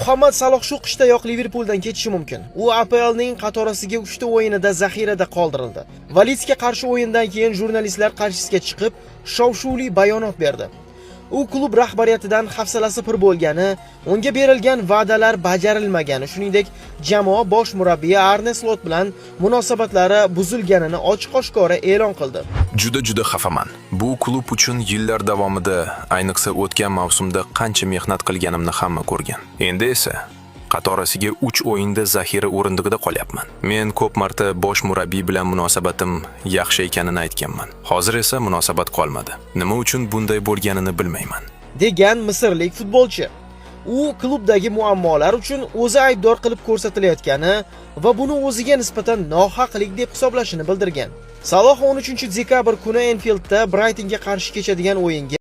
Muhammad Saloh shu qishdayoq Liverpooldan ketishi mumkin. U APLning qatorasiga 3 ta o'yinida zaxirada qoldirildi. Valitsga qarshi o'yindan keyin jurnalistlar qarshisiga chiqib, shov-shuvli bayonot berdi. U klub rahbariyatidan hafsalasi pir bo'lgani, unga berilgan va'dalar bajarilmagani, shuningdek, jamoa bosh murabbiyi Arne Slot bilan munosabatlari buzilganini ochiq-oshkora e'lon qildi. Juda xafaman. Bu klub uchun yillar davomida, ayniqsa o'tgan mavsumda qancha mehnat qilganimni hamma ko'rgan. Endi esa qatorasiga 3 o'yinda zaxira o'rindig'ida qolyapman. Men ko'p marta bosh murabbiy bilan munosabatim yaxshi ekanini aytganman. Hozir esa munosabat qolmadi. Nima uchun bunday bo'lganini bilmayman, degan misrlik futbolchi. U klubdagi muammolar uchun o'zi aybdor qilib ko'rsatilayotgani va buni o'ziga nisbatan nohaqlik deb hisoblashini bildirgan. Saloh 13 dekabr kuni Enfieldda Brightonga qarshi kechadigan o'yinga